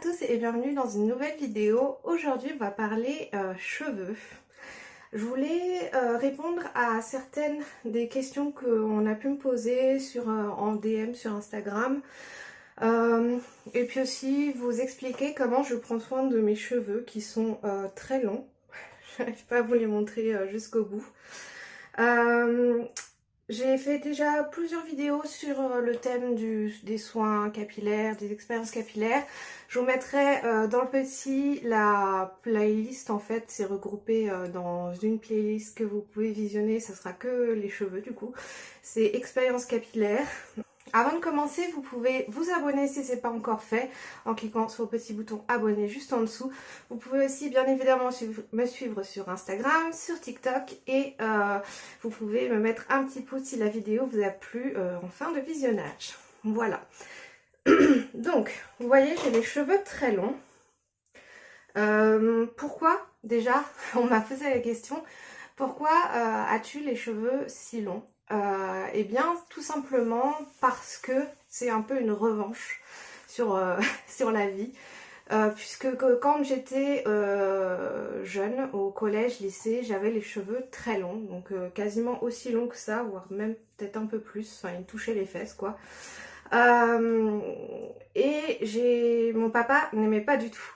tous et bienvenue dans une nouvelle vidéo. Aujourd'hui on va parler cheveux. Je voulais répondre à certaines des questions qu'on a pu me poser en DM sur Instagram. Et puis aussi vous expliquer comment je prends soin de mes cheveux qui sont très longs. Je n'arrive pas à vous les montrer jusqu'au bout. J'ai fait déjà plusieurs vidéos sur le thème des soins capillaires, des expériences capillaires. Je vous mettrai dans le petit la playlist, en fait, c'est regroupé dans une playlist que vous pouvez visionner, ça sera que les cheveux du coup. C'est expériences capillaires. Avant de commencer, vous pouvez vous abonner si ce n'est pas encore fait en cliquant sur le petit bouton abonner juste en dessous. Vous pouvez aussi bien évidemment me suivre sur Instagram, sur TikTok et vous pouvez me mettre un petit pouce si la vidéo vous a plu en fin de visionnage. Voilà. Donc, vous voyez, j'ai les cheveux très longs. Pourquoi déjà, on m'a posé la question, pourquoi as-tu les cheveux si longs? Eh bien, tout simplement parce que c'est un peu une revanche sur, sur la vie. Puisque quand j'étais jeune, au collège, lycée, j'avais les cheveux très longs, donc quasiment aussi longs que ça, voire même peut-être un peu plus, enfin ils me touchaient les fesses quoi. Mon papa n'aimait pas du tout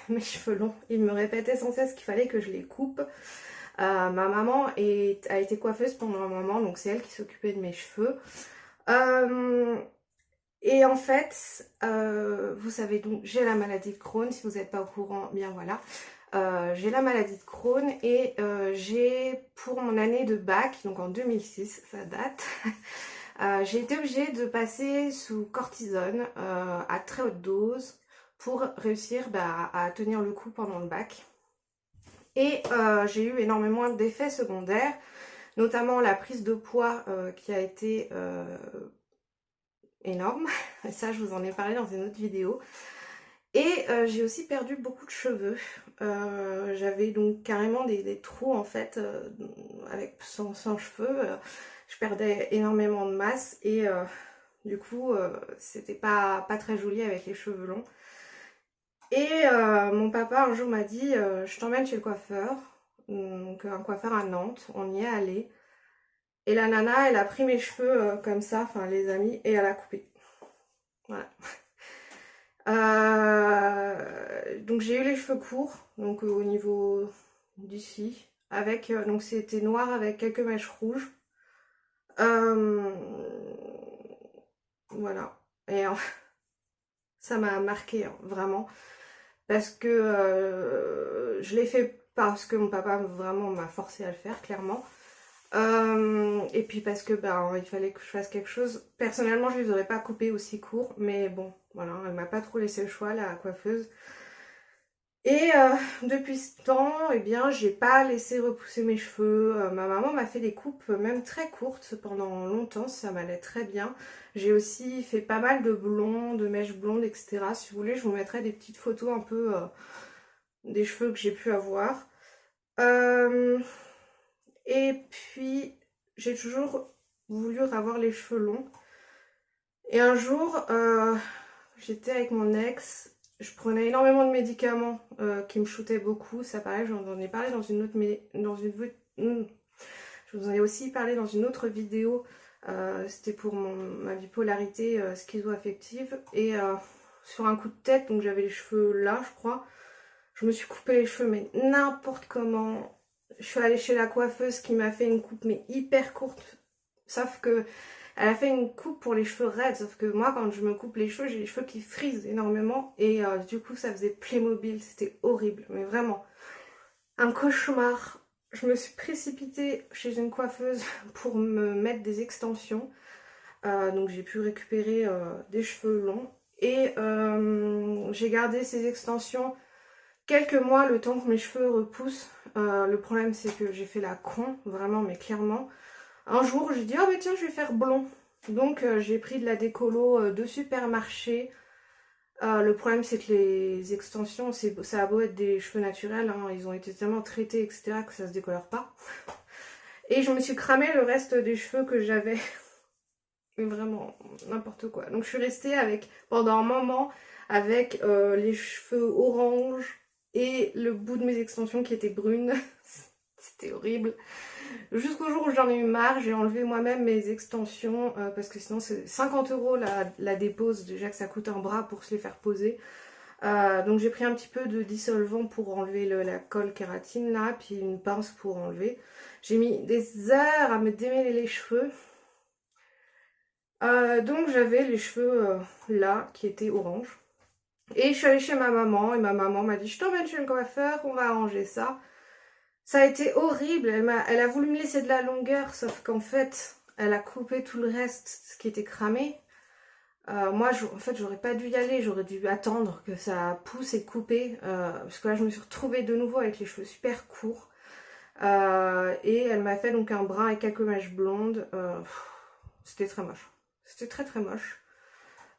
mes cheveux longs, il me répétait sans cesse qu'il fallait que je les coupe. Ma maman a été coiffeuse pendant un moment, donc c'est elle qui s'occupait de mes cheveux. Et en fait, vous savez donc, j'ai la maladie de Crohn, si vous n'êtes pas au courant, bien voilà. J'ai la maladie de Crohn et j'ai, pour mon année de bac, donc en 2006, ça date, j'ai été obligée de passer sous cortisone à très haute dose pour réussir à tenir le coup pendant le bac. Et j'ai eu énormément d'effets secondaires, notamment la prise de poids qui a été énorme. Et ça, je vous en ai parlé dans une autre vidéo. Et j'ai aussi perdu beaucoup de cheveux. J'avais donc carrément des trous en fait, sans cheveux. Je perdais énormément de masse et du coup, c'était pas très joli avec les cheveux longs. Et mon papa un jour m'a dit je t'emmène chez le coiffeur, donc un coiffeur à Nantes, on y est allé. Et la nana, elle a pris mes cheveux comme ça, enfin les a mis, et elle a coupé. Voilà. Donc j'ai eu les cheveux courts, donc au niveau d'ici, avec donc c'était noir avec quelques mèches rouges. Voilà. Et ça m'a marqué hein, vraiment. Parce que je l'ai fait parce que mon papa vraiment m'a forcé à le faire, clairement. Et puis parce que il fallait que je fasse quelque chose. Personnellement, je les aurais pas coupés aussi courts, mais bon, voilà, elle m'a pas trop laissé le choix, la coiffeuse. Et depuis ce temps, eh bien, j'ai pas laissé repousser mes cheveux. Ma maman m'a fait des coupes même très courtes pendant longtemps, ça m'allait très bien. J'ai aussi fait pas mal de blonds, de mèches blondes, etc. Si vous voulez, je vous mettrai des petites photos un peu des cheveux que j'ai pu avoir. Et puis, j'ai toujours voulu avoir les cheveux longs. Et un jour, j'étais avec mon ex. Je prenais énormément de médicaments qui me shootaient beaucoup. Ça pareil, j'en ai parlé dans une autre... Je vous en ai aussi parlé dans une autre vidéo. C'était pour ma bipolarité schizo-affective. Et sur un coup de tête, donc j'avais les cheveux là, je crois. Je me suis coupé les cheveux, mais n'importe comment. Je suis allée chez la coiffeuse qui m'a fait une coupe, mais hyper courte. Sauf que elle a fait une coupe pour les cheveux raides, sauf que moi quand je me coupe les cheveux, j'ai les cheveux qui frisent énormément et du coup ça faisait Playmobil, c'était horrible, mais vraiment un cauchemar. Je me suis précipitée chez une coiffeuse pour me mettre des extensions, donc j'ai pu récupérer des cheveux longs et j'ai gardé ces extensions quelques mois le temps que mes cheveux repoussent. Le problème c'est que j'ai fait la con, vraiment mais clairement. Un jour, j'ai dit, ah bah tiens, je vais faire blond. Donc, j'ai pris de la décolo de supermarché. Le problème, c'est que les extensions, ça a beau être des cheveux naturels, hein, ils ont été tellement traités, etc., que ça se décolore pas. Et je me suis cramé le reste des cheveux que j'avais. Mais vraiment, n'importe quoi. Donc je suis restée avec, pendant un moment avec les cheveux orange et le bout de mes extensions qui étaient brunes. C'était horrible. Jusqu'au jour où j'en ai eu marre, j'ai enlevé moi-même mes extensions parce que sinon c'est 50 € la dépose. Déjà que ça coûte un bras pour se les faire poser. Donc j'ai pris un petit peu de dissolvant pour enlever la colle kératine là, puis une pince pour enlever. J'ai mis des heures à me démêler les cheveux. Donc j'avais les cheveux là qui étaient orange. Et je suis allée chez ma maman et ma maman m'a dit je t'emmène chez le coiffeur, on va arranger ça. Ça a été horrible, elle a voulu me laisser de la longueur, sauf qu'en fait elle a coupé tout le reste, ce qui était cramé. Moi en fait j'aurais pas dû y aller, j'aurais dû attendre que ça pousse et couper. Parce que là je me suis retrouvée de nouveau avec les cheveux super courts. Et elle m'a fait donc un brun et quelques mèches blondes. C'était très moche. C'était très très moche.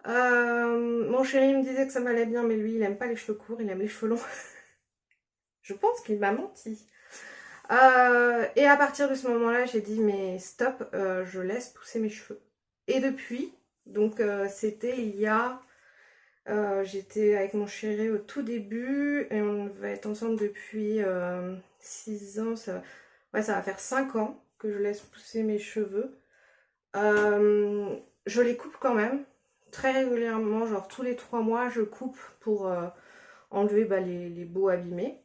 Mon chéri me disait que ça m'allait bien, mais lui il aime pas les cheveux courts, il aime les cheveux longs. Je pense qu'il m'a menti. Et à partir de ce moment-là, j'ai dit mais stop, je laisse pousser mes cheveux. Et depuis, donc c'était il y a... j'étais avec mon chéri au tout début et on va être ensemble depuis 6 ans. Ouais, ça va faire 5 ans que je laisse pousser mes cheveux. Je les coupe quand même très régulièrement, genre tous les 3 mois je coupe pour enlever les bouts abîmés.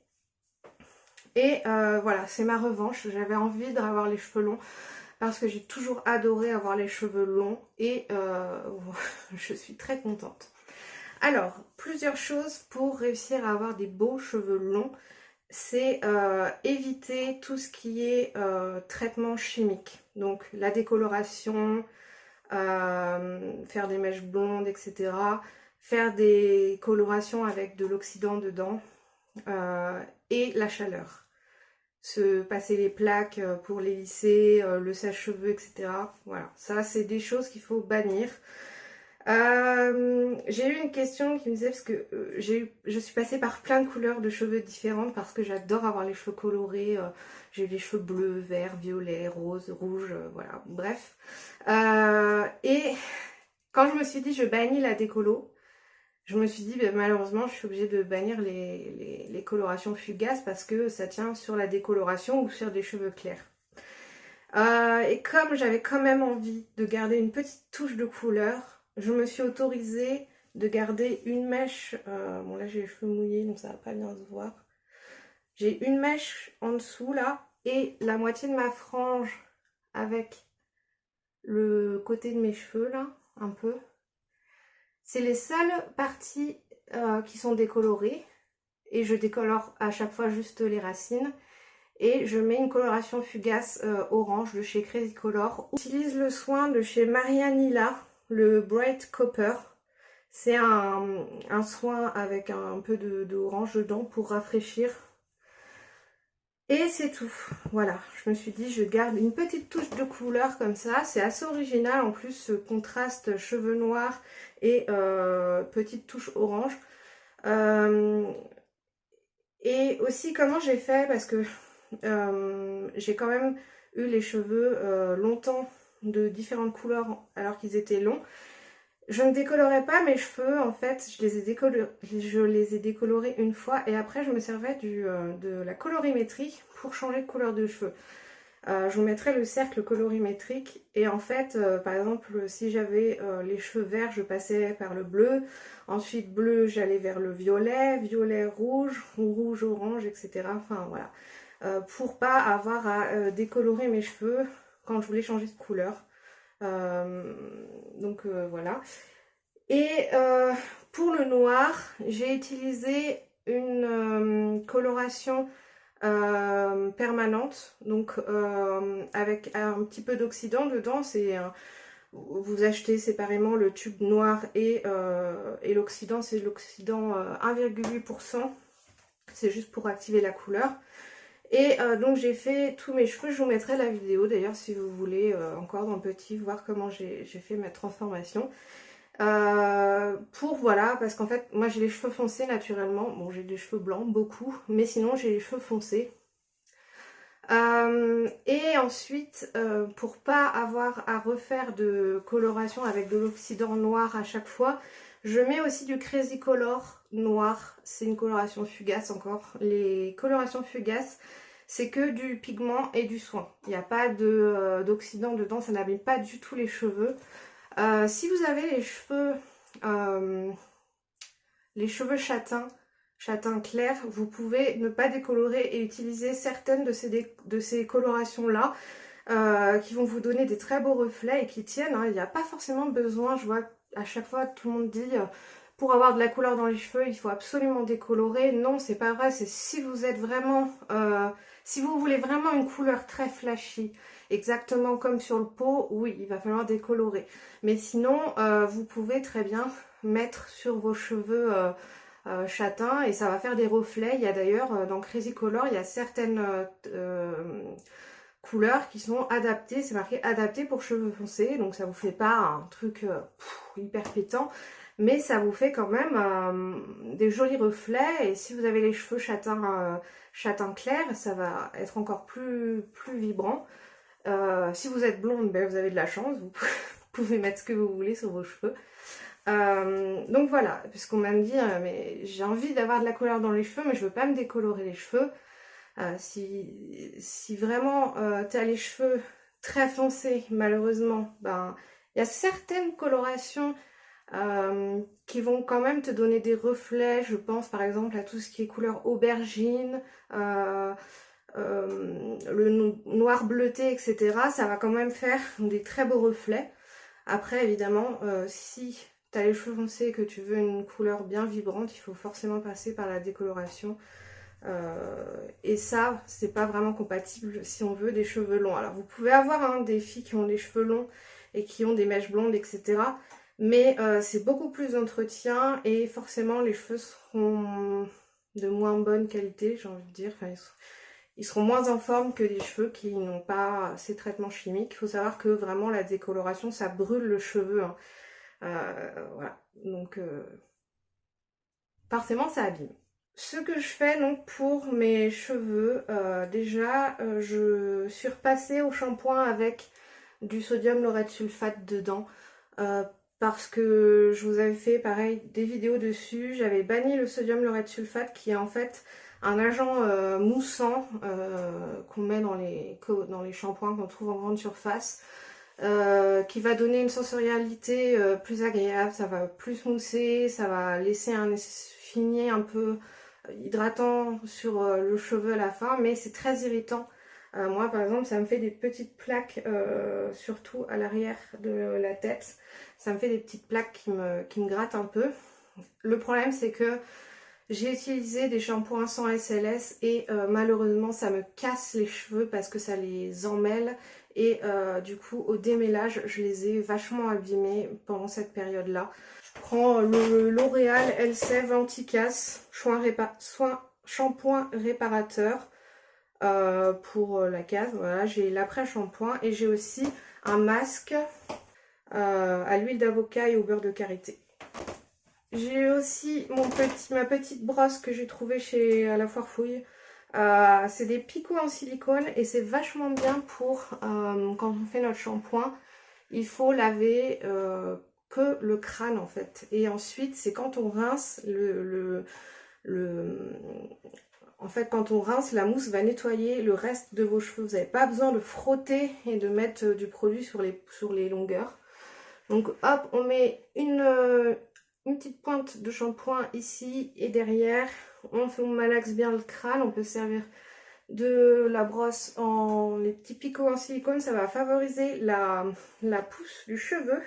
Et voilà, c'est ma revanche, j'avais envie d'avoir les cheveux longs parce que j'ai toujours adoré avoir les cheveux longs et je suis très contente. Alors, plusieurs choses pour réussir à avoir des beaux cheveux longs, c'est éviter tout ce qui est traitement chimique. Donc la décoloration, faire des mèches blondes, etc. Faire des colorations avec de l'oxydant dedans et la chaleur. Se passer les plaques pour les lisser, le sèche-cheveux, etc. Voilà, ça c'est des choses qu'il faut bannir. J'ai eu une question qui me disait, parce que je suis passée par plein de couleurs de cheveux différentes parce que j'adore avoir les cheveux colorés. J'ai eu les cheveux bleus, verts, violets, roses, rouges, voilà, bref. Et quand je me suis dit je bannis la décolo, je me suis dit ben, malheureusement je suis obligée de bannir les colorations fugaces parce que ça tient sur la décoloration ou sur des cheveux clairs. Et comme j'avais quand même envie de garder une petite touche de couleur, je me suis autorisée de garder une mèche. Bon là j'ai les cheveux mouillés donc ça va pas bien se voir. J'ai une mèche en dessous là et la moitié de ma frange avec le côté de mes cheveux là, un peu. C'est les seules parties qui sont décolorées et je décolore à chaque fois juste les racines. Et je mets une coloration fugace orange de chez Crazy Color. J'utilise le soin de chez Marianilla, le Bright Copper. C'est un soin avec un peu d'orange dedans pour rafraîchir. Et c'est tout. Voilà, je me suis dit je garde une petite touche de couleur comme ça. C'est assez original en plus ce contraste cheveux noirs et petite touche orange. Et aussi comment j'ai fait parce que j'ai quand même eu les cheveux longtemps de différentes couleurs alors qu'ils étaient longs. Je ne décolorais pas mes cheveux, en fait, je les ai décolorés une fois et après je me servais de la colorimétrie pour changer de couleur de cheveux. Je vous mettrai le cercle colorimétrique et en fait, par exemple, si j'avais les cheveux verts, je passais par le bleu. Ensuite, bleu, j'allais vers le violet, violet rouge, ou rouge orange, etc. Enfin, voilà. Pour pas avoir à décolorer mes cheveux quand je voulais changer de couleur. Donc voilà. Et pour le noir, j'ai utilisé une coloration permanente, donc avec un petit peu d'oxydant dedans. Vous achetez séparément le tube noir et l'oxydant, c'est l'oxydant 1,8%. C'est juste pour activer la couleur. Et donc j'ai fait tous mes cheveux, je vous mettrai la vidéo d'ailleurs si vous voulez encore dans le petit voir comment j'ai fait ma transformation. Voilà, parce qu'en fait moi j'ai les cheveux foncés naturellement, bon j'ai des cheveux blancs beaucoup, mais sinon j'ai les cheveux foncés. Et ensuite, pour pas avoir à refaire de coloration avec de l'oxydant noir à chaque fois, je mets aussi du Crazy Color noir. C'est une coloration fugace encore. Les colorations fugaces, c'est que du pigment et du soin. Il n'y a pas d'oxydant dedans, ça n'abîme pas du tout les cheveux. Si vous avez les cheveux châtain clair, vous pouvez ne pas décolorer et utiliser certaines de ces colorations-là qui vont vous donner des très beaux reflets et qui tiennent. Hein. Il n'y a pas forcément besoin, je vois à chaque fois tout le monde dit pour avoir de la couleur dans les cheveux, il faut absolument décolorer. Non, c'est pas vrai, c'est si vous êtes vraiment, si vous voulez vraiment une couleur très flashy, exactement comme sur le pot, oui, il va falloir décolorer. Mais sinon, vous pouvez très bien mettre sur vos cheveux châtain et ça va faire des reflets. Il y a d'ailleurs dans Crazy Color, il y a certaines couleurs qui sont adaptées, c'est marqué adapté pour cheveux foncés, donc ça vous fait pas un truc hyper pétant, mais ça vous fait quand même des jolis reflets. Et si vous avez les cheveux châtain clair, ça va être encore plus vibrant. Si vous êtes blonde, ben vous avez de la chance, vous pouvez mettre ce que vous voulez sur vos cheveux. Donc voilà, puisqu'on m'a dit mais j'ai envie d'avoir de la couleur dans les cheveux, mais je veux pas me décolorer les cheveux. Si vraiment tu as les cheveux très foncés, malheureusement, ben il y a certaines colorations qui vont quand même te donner des reflets. Je pense par exemple à tout ce qui est couleur aubergine, le noir bleuté, etc. Ça va quand même faire des très beaux reflets. Après, évidemment, si tu as les cheveux foncés et que tu veux une couleur bien vibrante, il faut forcément passer par la décoloration. Et ça, c'est pas vraiment compatible si on veut des cheveux longs. Alors, vous pouvez avoir des filles qui ont les cheveux longs et qui ont des mèches blondes, etc. Mais c'est beaucoup plus d'entretien et forcément, les cheveux seront de moins bonne qualité, j'ai envie de dire. Enfin, ils seront moins en forme que des cheveux qui n'ont pas ces traitements chimiques. Il faut savoir que vraiment la décoloration, ça brûle le cheveu. Hein. Voilà. Donc, forcément, ça abîme. Ce que je fais donc pour mes cheveux, déjà, je suis repassée au shampoing avec du sodium laureth sulfate dedans. Parce que je vous avais fait pareil des vidéos dessus. J'avais banni le sodium laureth sulfate qui est en fait un agent moussant qu'on met dans les shampoings qu'on trouve en grande surface, qui va donner une sensorialité plus agréable. Ça va plus mousser, ça va laisser un fini un peu hydratant sur le cheveu à la fin, mais c'est très irritant. Moi par exemple ça me fait des petites plaques surtout à l'arrière de la tête, ça me fait des petites plaques qui me grattent un peu. Le problème c'est que j'ai utilisé des shampoings sans SLS et malheureusement ça me casse les cheveux parce que ça les emmêle et du coup au démêlage je les ai vachement abîmés pendant cette période là. Je prends le L'Oréal Elseve Anti-Casse shampoing réparateur pour la casse. Voilà, j'ai l'après-shampoing et j'ai aussi un masque à l'huile d'avocat et au beurre de karité. J'ai aussi ma petite brosse que j'ai trouvée à la Foire Fouille. C'est des picots en silicone et c'est vachement bien pour quand on fait notre shampoing. Il faut laver que le crâne en fait. Et ensuite, c'est quand on rince en fait, quand on rince, la mousse va nettoyer le reste de vos cheveux. Vous n'avez pas besoin de frotter et de mettre du produit sur les longueurs. Donc hop, on met une petite pointe de shampoing ici et derrière. On malaxe bien le crâne. On peut servir de la brosse les petits picots en silicone. Ça va favoriser la pousse du cheveu.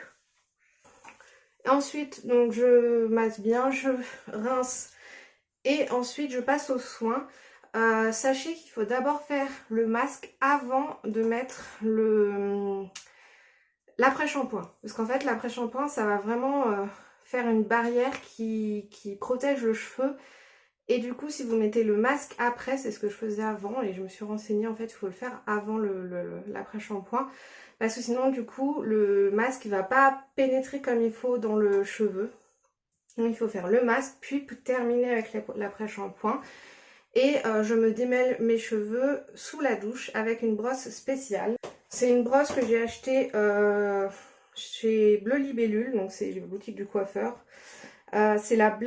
Ensuite, donc je masse bien, je rince et ensuite je passe au soin. Sachez qu'il faut d'abord faire le masque avant de mettre l'après-shampoing. Parce qu'en fait, l'après-shampoing, ça va vraiment faire une barrière qui protège le cheveu. Et du coup, si vous mettez le masque après, c'est ce que je faisais avant et je me suis renseignée, en fait, il faut le faire avant l'après-shampoing. Parce que sinon, du coup, le masque ne va pas pénétrer comme il faut dans le cheveu. Donc, il faut faire le masque, puis terminer avec l'après-shampoing. Et je me démêle mes cheveux sous la douche avec une brosse spéciale. C'est une brosse que j'ai achetée chez Bleu Libellule, donc c'est la boutique du coiffeur. C'est la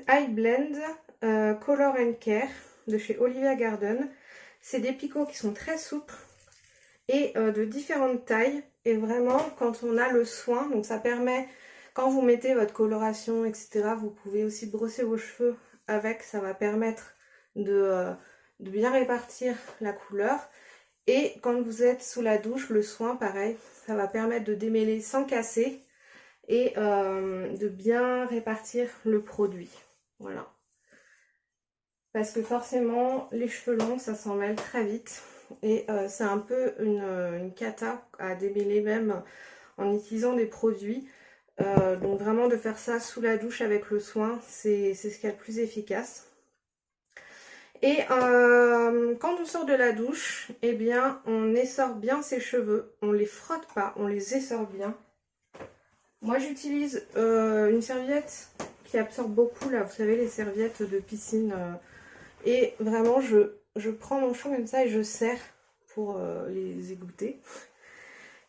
Eye Blend Color and Care de chez Olivia Garden. C'est des picots qui sont très souples et de différentes tailles. Et vraiment, quand on a le soin, donc ça permet, quand vous mettez votre coloration, etc., vous pouvez aussi brosser vos cheveux avec. Ça va permettre de bien répartir la couleur. Et quand vous êtes sous la douche, le soin, pareil, ça va permettre de démêler sans casser et de bien répartir le produit. Voilà. Parce que forcément, les cheveux longs, ça s'en mêle très vite. Et c'est un peu une cata à démêler même en utilisant des produits. Donc vraiment de faire ça sous la douche avec le soin, c'est ce qu'il y a de plus efficace. Et quand on sort de la douche, eh bien on essore bien ses cheveux. On les frotte pas, on les essore bien. Moi j'utilise une serviette qui absorbe beaucoup, là, vous savez, les serviettes de piscine. Et vraiment je prends mon cheveu comme ça et je serre pour les égoutter.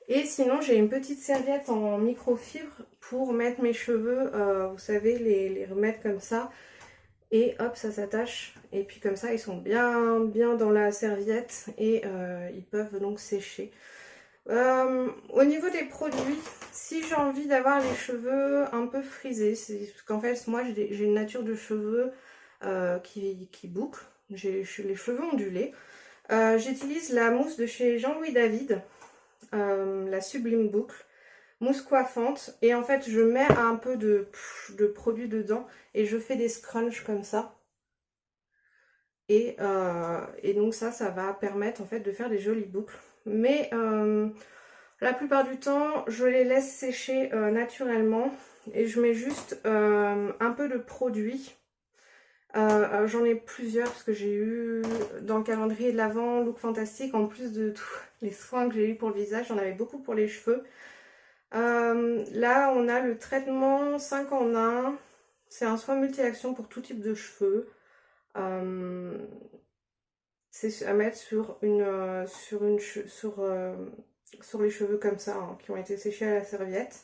Et sinon j'ai une petite serviette en microfibre pour mettre mes cheveux, vous savez, les remettre comme ça. Et hop, ça s'attache. Et puis comme ça, ils sont bien dans la serviette et ils peuvent donc sécher. Au niveau des produits, si j'ai envie d'avoir les cheveux un peu frisés, c'est parce qu'en fait, moi j'ai une nature de cheveux qui boucle. J'ai les cheveux ondulés. J'utilise la mousse de chez Jean-Louis David, la Sublime Boucle. Mousse coiffante, et en fait je mets un peu de produit dedans et je fais des scrunchs comme ça et donc ça va permettre en fait de faire des jolies boucles, mais la plupart du temps je les laisse sécher naturellement et je mets juste un peu de produit. J'en ai plusieurs parce que j'ai eu dans le calendrier de l'Avent Look Fantastique, en plus de tous les soins que j'ai eu pour le visage, j'en avais beaucoup pour les cheveux. Là on a le traitement 5 en 1, c'est un soin multi-action pour tout type de cheveux. C'est à mettre sur les cheveux comme ça, hein, qui ont été séchés à la serviette.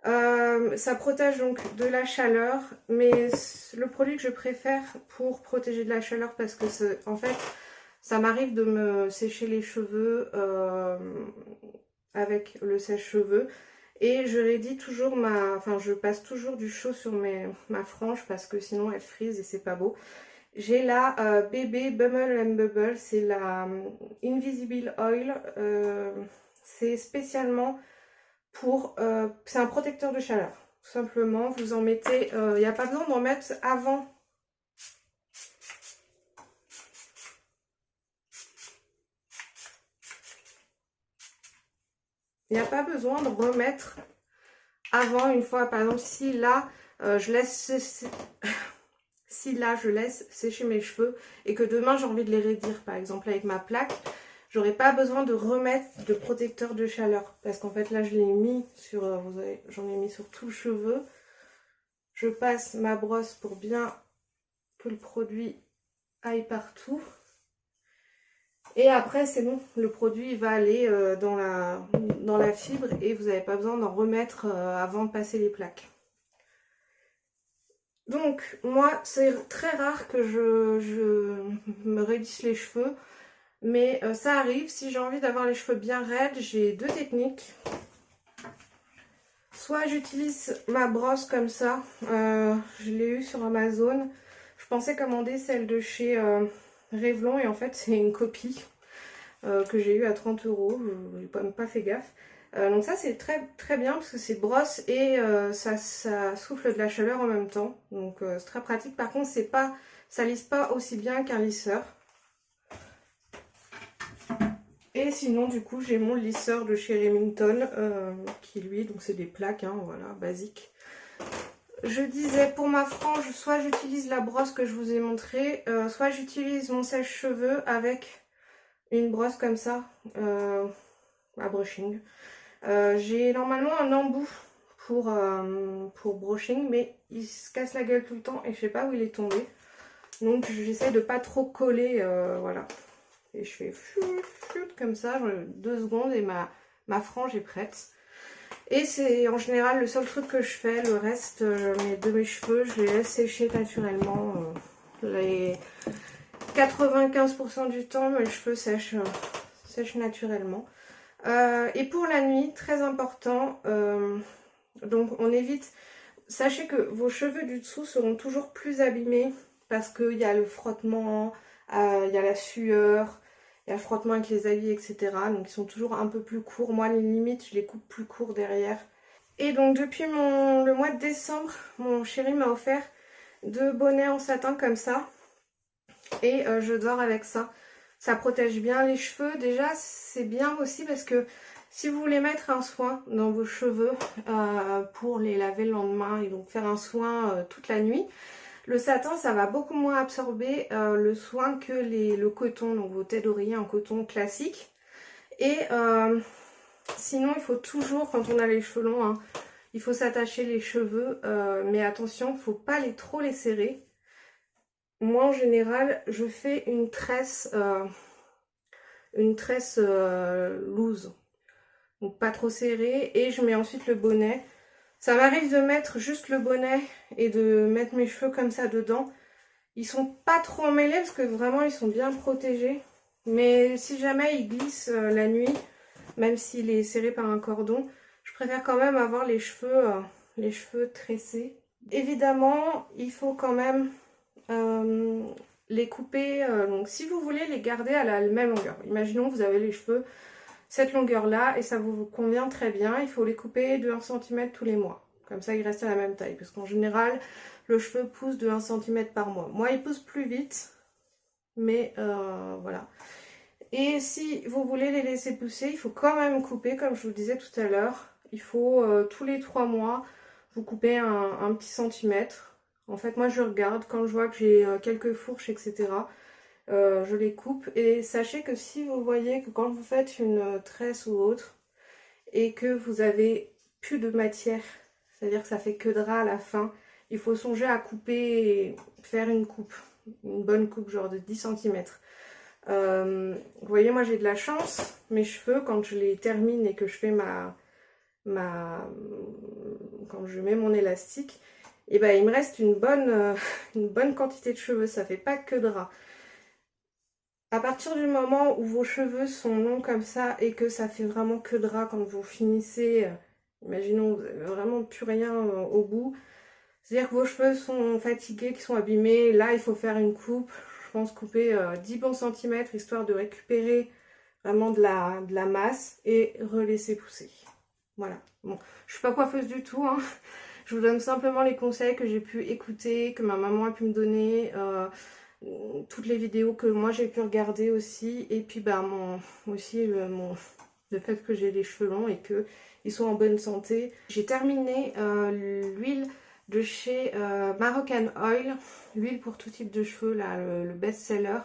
Ça protège donc de la chaleur, mais le produit que je préfère pour protéger de la chaleur, parce que en fait ça m'arrive de me sécher les cheveux avec le sèche-cheveux et je raidis toujours je passe toujours du chaud sur ma frange parce que sinon elle frise et c'est pas beau. J'ai la bébé Bumble and Bubble, c'est la Invisible Oil, c'est spécialement pour, c'est un protecteur de chaleur, tout simplement. Vous en mettez, il n'y a pas besoin d'en mettre avant. Il n'y a pas besoin de remettre avant, une fois, par exemple, si là, je laisse sécher mes cheveux et que demain j'ai envie de les raidir, par exemple avec ma plaque, j'aurais pas besoin de remettre de protecteur de chaleur. Parce qu'en fait là, je l'ai mis sur, j'en ai mis sur tout le cheveu. Je passe ma brosse pour bien que le produit aille partout. Et après c'est bon, le produit va aller dans la fibre et vous n'avez pas besoin d'en remettre avant de passer les plaques. Donc moi c'est très rare que je me raidisse les cheveux, mais ça arrive. Si j'ai envie d'avoir les cheveux bien raides, j'ai deux techniques. Soit j'utilise ma brosse comme ça, je l'ai eu sur Amazon. Je pensais commander celle de chez Revlon et en fait c'est une copie que j'ai eu à 30 €, je n'ai même pas fait gaffe. Donc ça c'est très bien parce que c'est brosse et ça souffle de la chaleur en même temps. Donc c'est très pratique. Par contre ça lisse pas aussi bien qu'un lisseur. Et sinon du coup j'ai mon lisseur de chez Remington qui lui, donc c'est des plaques, hein, voilà, basiques. Je disais pour ma frange, soit j'utilise la brosse que je vous ai montrée, soit j'utilise mon sèche-cheveux avec une brosse comme ça, à brushing. J'ai normalement un embout pour brushing, mais il se casse la gueule tout le temps et je sais pas où il est tombé. Donc j'essaie de pas trop coller, voilà. Et je fais comme ça, 2 secondes et ma frange est prête. Et c'est en général le seul truc que je fais. Le reste de mes cheveux, je les laisse sécher naturellement. Les 95% du temps, mes cheveux sèchent naturellement. Et pour la nuit, très important, donc on évite. Sachez que vos cheveux du dessous seront toujours plus abîmés parce qu'il y a le frottement, il y a la sueur, il y a le frottement avec les habits, etc. Donc ils sont toujours un peu plus courts. Moi, les limites, je les coupe plus courts derrière. Et donc depuis le mois de décembre, mon chéri m'a offert 2 bonnets en satin comme ça. Et je dors avec ça. Ça protège bien les cheveux. Déjà, c'est bien aussi parce que si vous voulez mettre un soin dans vos cheveux pour les laver le lendemain et donc faire un soin toute la nuit, le satin, ça va beaucoup moins absorber le soin que le coton, donc vos têtes d'oreiller en coton classique. Et sinon, il faut toujours, quand on a les cheveux longs, hein, il faut s'attacher les cheveux, mais attention, il ne faut pas trop les serrer. Moi, en général, je fais une tresse loose, donc pas trop serrée, et je mets ensuite le bonnet. Ça m'arrive de mettre juste le bonnet et de mettre mes cheveux comme ça dedans. Ils sont pas trop emmêlés parce que vraiment ils sont bien protégés. Mais si jamais ils glissent la nuit, même s'il est serré par un cordon, je préfère quand même avoir les cheveux tressés. Évidemment, il faut quand même les couper. Donc si vous voulez les garder à la même longueur. Imaginons que vous avez les cheveux cette longueur-là et ça vous convient très bien. Il faut les couper de 1 cm tous les mois. Comme ça, ils restent à la même taille. Parce qu'en général, le cheveu pousse de 1 cm par mois. Moi, il pousse plus vite. Mais voilà. Et si vous voulez les laisser pousser, il faut quand même couper, comme je vous disais tout à l'heure. Il faut tous les 3 mois, vous coupez un petit centimètre. En fait, moi, je regarde quand je vois que j'ai quelques fourches, etc. Je les coupe. Et sachez que si vous voyez que quand vous faites une tresse ou autre, et que vous avez plus de matière, c'est-à-dire que ça fait que drap à la fin, il faut songer à couper et faire une coupe. Une bonne coupe, genre de 10 cm. Vous voyez, moi j'ai de la chance, mes cheveux, quand je les termine et que je fais quand je mets mon élastique, et ben il me reste une bonne quantité de cheveux, ça fait pas que drap. À partir du moment où vos cheveux sont longs comme ça et que ça fait vraiment que drap quand vous finissez, imaginons vous n'avez vraiment plus rien au bout, c'est-à-dire que vos cheveux sont fatigués, qu'ils sont abîmés, là il faut faire une coupe. Je pense couper 10 bons centimètres histoire de récupérer vraiment de la masse et relaisser pousser. Voilà. Bon, je suis pas coiffeuse du tout, hein. Je vous donne simplement les conseils que j'ai pu écouter, que ma maman a pu me donner, toutes les vidéos que moi j'ai pu regarder aussi, et puis bah le fait que j'ai les cheveux longs et qu'ils sont en bonne santé. J'ai terminé l'huile de chez Moroccan Oil, l'huile pour tout type de cheveux, là, le best-seller.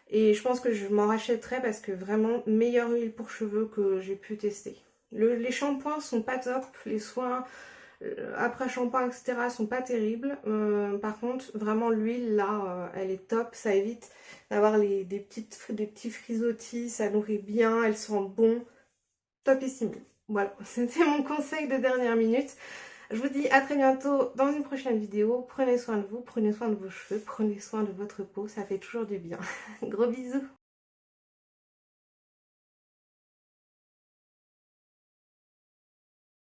Et je pense que je m'en rachèterai parce que vraiment, meilleure huile pour cheveux que j'ai pu tester. Les shampoings sont pas top, les soins après shampoing, etc. sont pas terribles. Par contre, vraiment l'huile, là, elle est top. Ça évite d'avoir des petits frisottis, ça nourrit bien, elle sent bon. Topissime. Voilà, c'était mon conseil de dernière minute. Je vous dis à très bientôt dans une prochaine vidéo. Prenez soin de vous, prenez soin de vos cheveux, prenez soin de votre peau, ça fait toujours du bien. Gros bisous.